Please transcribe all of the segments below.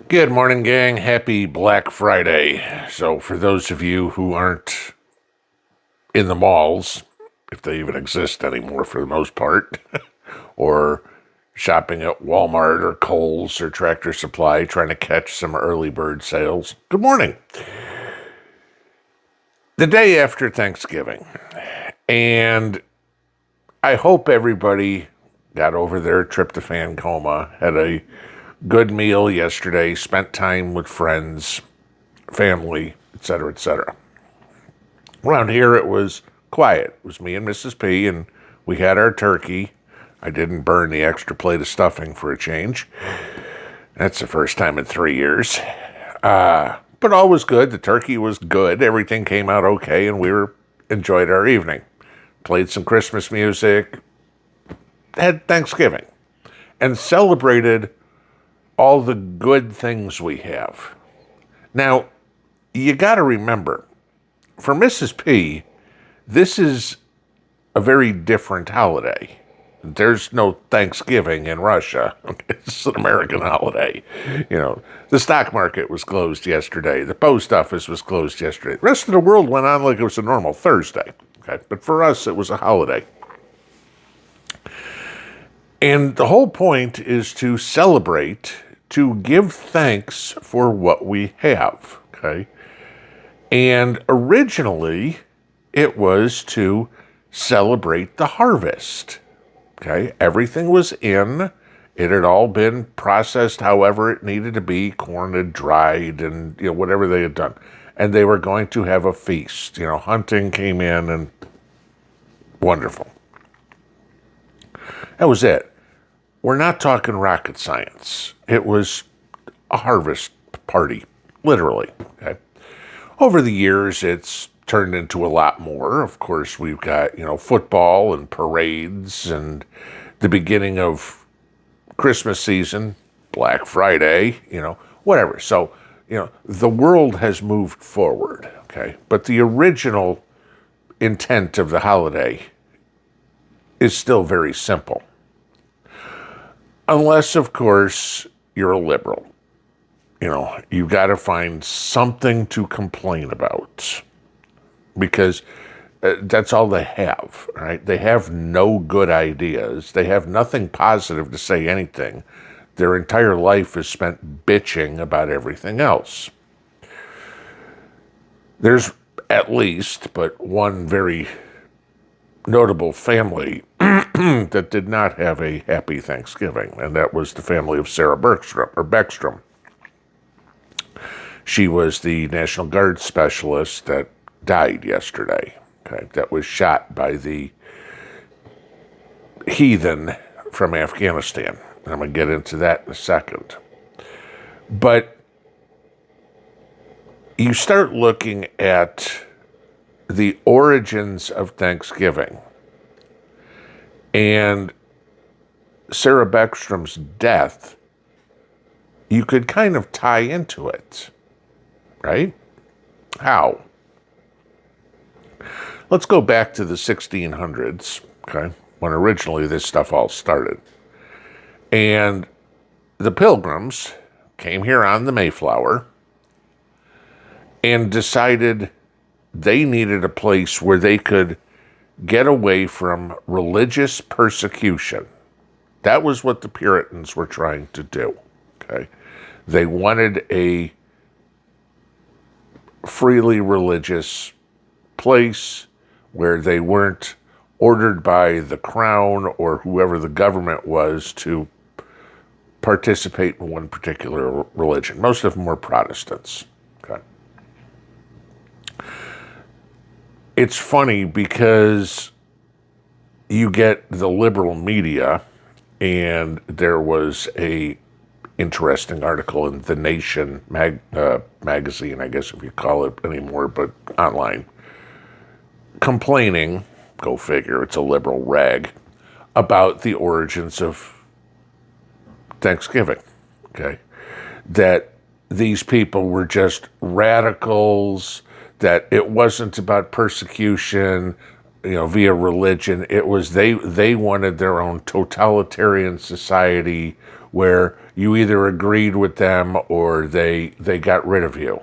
Good morning, gang. Happy Black Friday. So, for those of you who aren't in the malls, if they even exist anymore for the most part, or shopping at Walmart or Kohl's or Tractor Supply trying to catch some early bird sales, good morning. The day after Thanksgiving, and I hope everybody got over their tryptophan coma, had a good meal yesterday, spent time with friends, family, etc., etc. Around here, it was quiet. It was me and Mrs. P, and we had our turkey. I didn't burn the extra plate of stuffing for a change. That's the first time in 3 years. But all was good. The turkey was good. Everything came out okay, and enjoyed our evening. Played some Christmas music, had Thanksgiving, and celebrated all the good things we have. Now, you got to remember, for Mrs. P, this is a very different holiday. There's no Thanksgiving in Russia. It's an American holiday. The stock market was closed yesterday. The post office was closed yesterday. The rest of the world went on like it was a normal Thursday. Okay? But for us, it was a holiday. And the whole point is to celebrate, to give thanks for what we have. Okay? And originally, it was to celebrate the harvest. Okay, everything was in. It had all been processed however it needed to be. Corn had dried and whatever they had done. And they were going to have a feast. Hunting came in and wonderful. That was it. We're not talking rocket science. It was a harvest party, literally. Okay. Over the years, it's turned into a lot more. Of course, we've got, football and parades and the beginning of Christmas season, Black Friday, whatever. So, the world has moved forward, okay? But the original intent of the holiday is still very simple. Unless, of course, you're a liberal. You've got to find something to complain about. Because that's all they have, right? They have no good ideas. They have nothing positive to say anything. Their entire life is spent bitching about everything else. There's at least but one very notable family that did not have a happy Thanksgiving, and that was the family of Sarah Beckstrom. She was the National Guard specialist that died yesterday. Okay, that was shot by the heathen from Afghanistan. I'm going to get into that in a second. But you start looking at the origins of Thanksgiving, and Sarah Beckstrom's death, you could kind of tie into it, right? How? Let's go back to the 1600s, okay, when originally this stuff all started. And the Pilgrims came here on the Mayflower and decided they needed a place where they could get away from religious persecution. That was what the Puritans were trying to do, okay? They wanted a freely religious place where they weren't ordered by the crown or whoever the government was to participate in one particular religion. Most of them were Protestants. Okay. It's funny because you get the liberal media, and there was a interesting article in The Nation magazine, I guess if you call it anymore, but online, complaining, go figure, it's a liberal rag, about the origins of Thanksgiving, okay? That these people were just radicals, that it wasn't about persecution, via religion. It was they wanted their own totalitarian society where you either agreed with them or they got rid of you.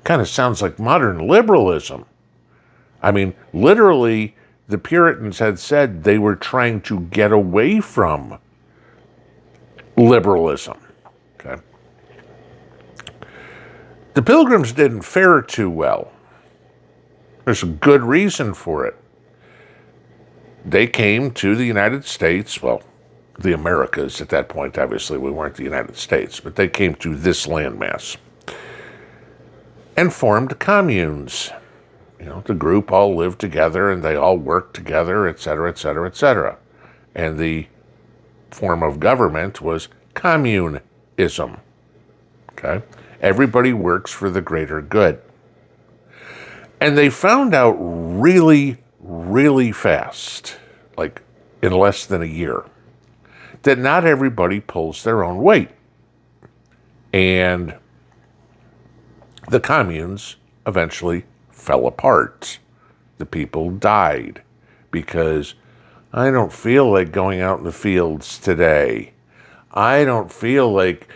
Kind of sounds like modern liberalism. I mean, literally, the Puritans had said they were trying to get away from liberalism. Okay. The Pilgrims didn't fare too well. There's a good reason for it. They came to the United States, well, the Americas at that point. Obviously, we weren't the United States, but they came to this landmass and formed communes. The group all lived together and they all worked together, et cetera, et cetera, et cetera. And the form of government was communism. Okay? Everybody works for the greater good. And they found out really, really fast, like in less than a year, that not everybody pulls their own weight. And the communes eventually fell apart. The people died because I don't feel like going out in the fields today. I don't feel like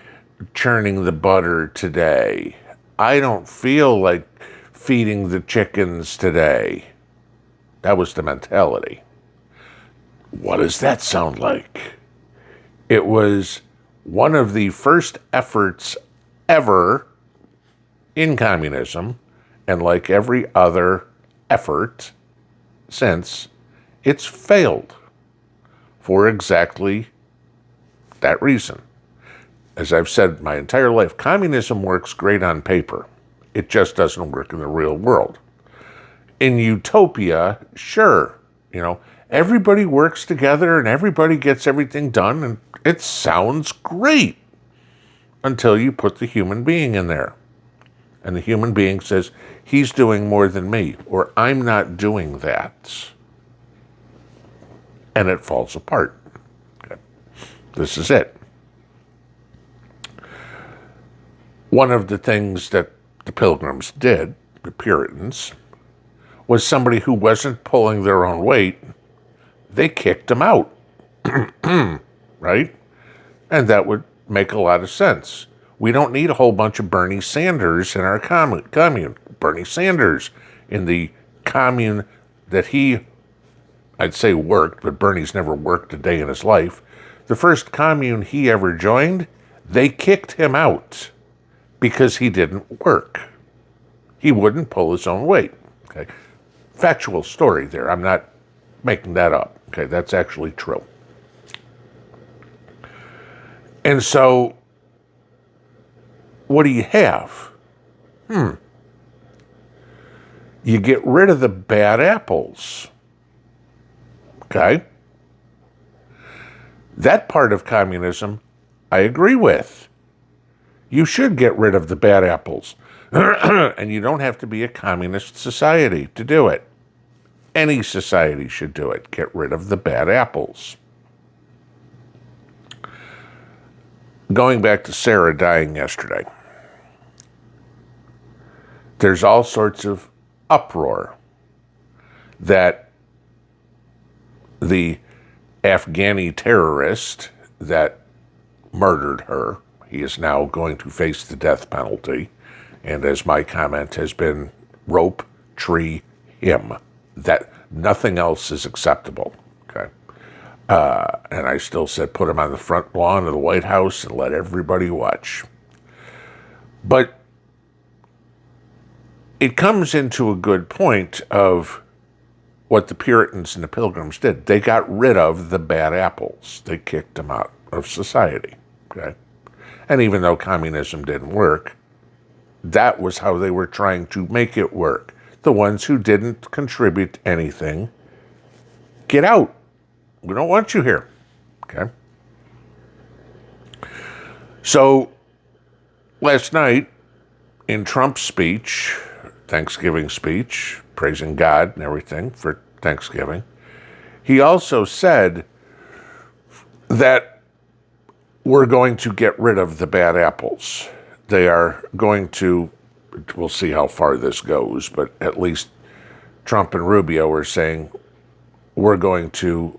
churning the butter today. I don't feel like feeding the chickens today. That was the mentality. What does that sound like? It was one of the first efforts ever in communism, and like every other effort since, it's failed for exactly that reason. As I've said my entire life, communism works great on paper. It just doesn't work in the real world. In utopia, sure, everybody works together and everybody gets everything done, and it sounds great until you put the human being in there. And the human being says, he's doing more than me, or I'm not doing that. And it falls apart. Okay. This is it. One of the things that the Pilgrims did, the Puritans, was somebody who wasn't pulling their own weight, they kicked them out. Right? And that would make a lot of sense. We don't need a whole bunch of Bernie Sanders in our commune. Bernie Sanders in the commune that I'd say worked, but Bernie's never worked a day in his life. The first commune he ever joined, they kicked him out because he didn't work. He wouldn't pull his own weight. Okay, factual story there. I'm not making that up. Okay, that's actually true. And so, what do you have? You get rid of the bad apples. Okay? That part of communism, I agree with. You should get rid of the bad apples. And you don't have to be a communist society to do it. Any society should do it. Get rid of the bad apples. Going back to Sarah dying yesterday, there's all sorts of uproar that the Afghani terrorist that murdered her, he is now going to face the death penalty. And as my comment has been, rope, tree, him. That nothing else is acceptable. Okay. And I still said put him on the front lawn of the White House and let everybody watch. But it comes into a good point of what the Puritans and the Pilgrims did. They got rid of the bad apples. They kicked them out of society. Okay? And even though communism didn't work, that was how they were trying to make it work. The ones who didn't contribute anything, get out. We don't want you here. Okay? So, last night, in Trump's speech, Thanksgiving speech, praising God and everything for Thanksgiving, he also said that we're going to get rid of the bad apples. They are going to we'll see how far this goes, but at least Trump and Rubio are saying we're going to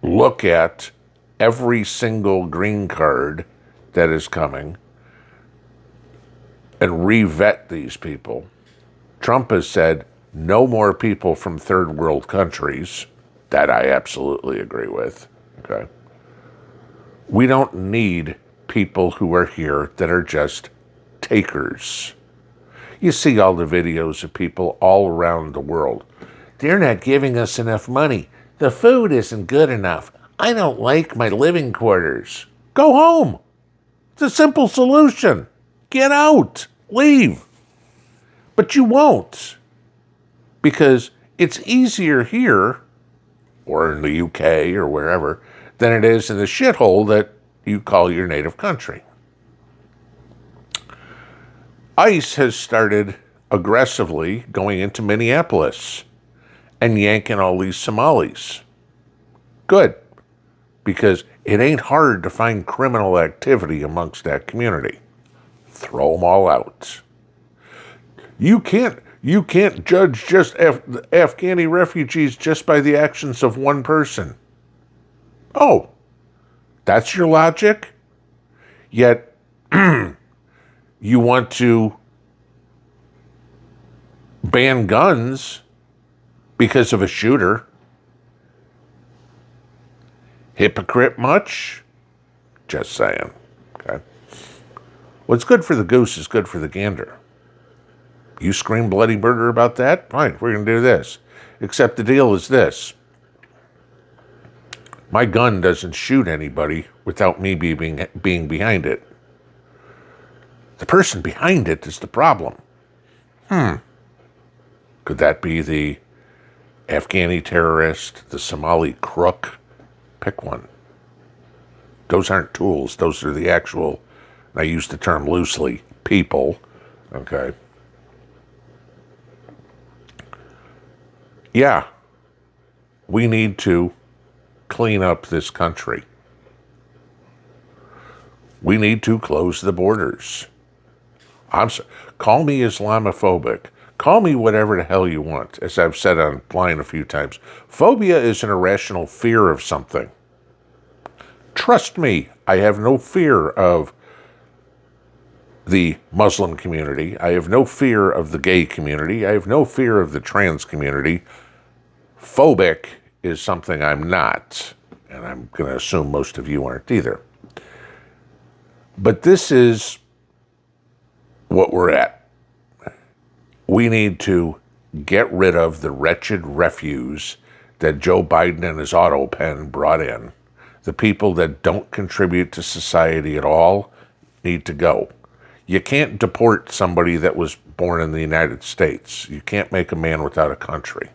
look at every single green card that is coming and re-vet these people. Trump has said no more people from third world countries. That I absolutely agree with. Okay. We don't need people who are here that are just takers. You see all the videos of people all around the world. They're not giving us enough money. The food isn't good enough. I don't like my living quarters. Go home. It's a simple solution. Get out. Leave. But you won't. Because it's easier here, or in the UK or wherever, than it is in the shithole that you call your native country. ICE has started aggressively going into Minneapolis and yanking all these Somalis. Good, because it ain't hard to find criminal activity amongst that community. Throw them all out. You can't judge just Afghani refugees just by the actions of one person. Oh, that's your logic? Yet you want to ban guns because of a shooter. Hypocrite much? Just saying. Okay. What's good for the goose is good for the gander. You scream bloody murder about that? Fine, we're going to do this. Except the deal is this. My gun doesn't shoot anybody without me being behind it. The person behind it is the problem. Could that be the Afghani terrorist, the Somali crook? Pick one. Those aren't tools. Those are the actual, I use the term loosely, people. Okay. Yeah. We need to clean up this country. We need to close the borders. Call me Islamophobic. Call me whatever the hell you want, as I've said online a few times. Phobia is an irrational fear of something. Trust me, I have no fear of the Muslim community. I have no fear of the gay community. I have no fear of the trans community. Phobic is something I'm not, and I'm going to assume most of you aren't either. But this is what we're at. We need to get rid of the wretched refuse that Joe Biden and his auto pen brought in. The people that don't contribute to society at all need to go. You can't deport somebody that was born in the United States. You can't make a man without a country.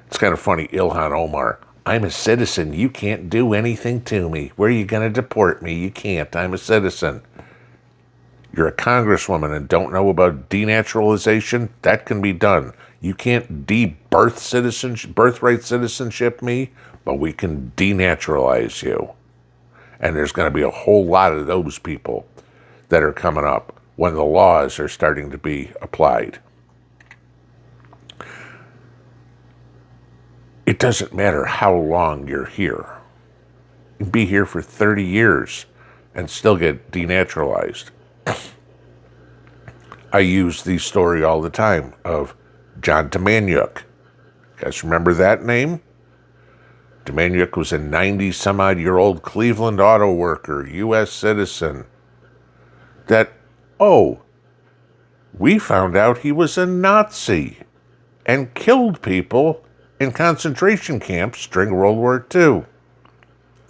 It's kind of funny, Ilhan Omar. I'm a citizen. You can't do anything to me. Where are you going to deport me? You can't. I'm a citizen. You're a congresswoman and don't know about denaturalization? That can be done. You can't birthright citizenship me, but we can denaturalize you. And there's going to be a whole lot of those people that are coming up when the laws are starting to be applied. It doesn't matter how long you're here. You can be here for 30 years and still get denaturalized. I use the story all the time of John Demaniuk. You guys remember that name? Demaniuk was a 90-some-odd-year-old Cleveland auto worker, U.S. citizen, that, we found out he was a Nazi and killed people in concentration camps during World War II.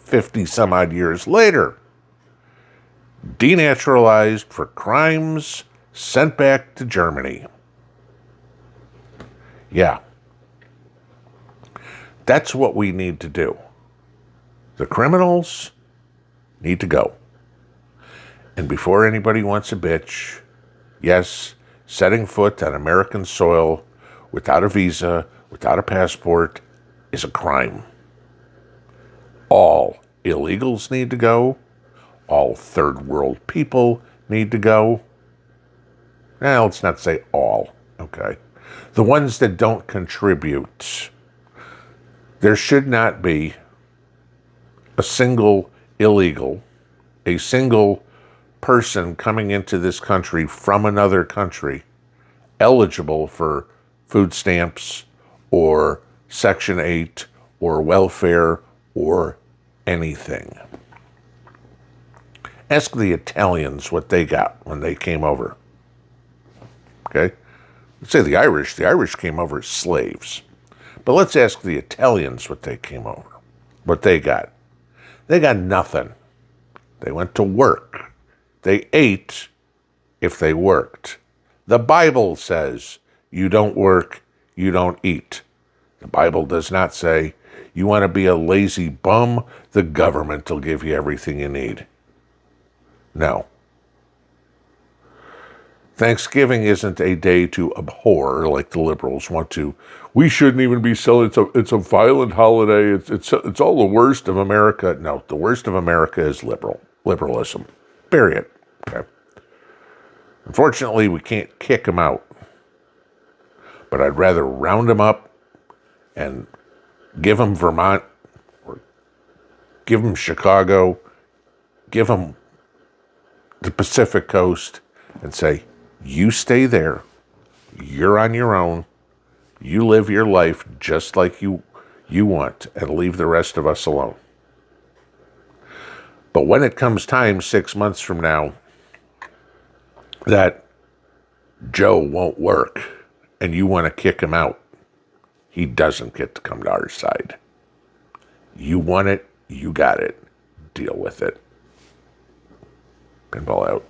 50-some-odd years later, denaturalized for crimes, sent back to Germany. Yeah. That's what we need to do. The criminals need to go. And before anybody wants a bitch, yes, setting foot on American soil without a visa, without a passport, is a crime. All illegals need to go. All third world people need to go. let's not say all, okay? The ones that don't contribute. There should not be a single illegal, a single person coming into this country from another country eligible for food stamps or Section 8 or welfare or anything. Ask the Italians what they got when they came over. Okay? Let's say the Irish. The Irish came over as slaves. But let's ask the Italians what they came over. What they got. They got nothing. They went to work. They ate if they worked. The Bible says you don't work, you don't eat. The Bible does not say you want to be a lazy bum, the government will give you everything you need. No. Thanksgiving isn't a day to abhor like the liberals want to. We shouldn't even be celebrating. It's a violent holiday. It's all the worst of America. No, the worst of America is liberalism. Period. Okay. Unfortunately, we can't kick them out. But I'd rather round them up and give them Vermont, or give them Chicago, give them the Pacific Coast, and say, you stay there, you're on your own, you live your life just like you want, and leave the rest of us alone. But when it comes time 6 months from now that Joe won't work and you want to kick him out, he doesn't get to come to our side. You want it, you got it. Deal with it. Pinball out.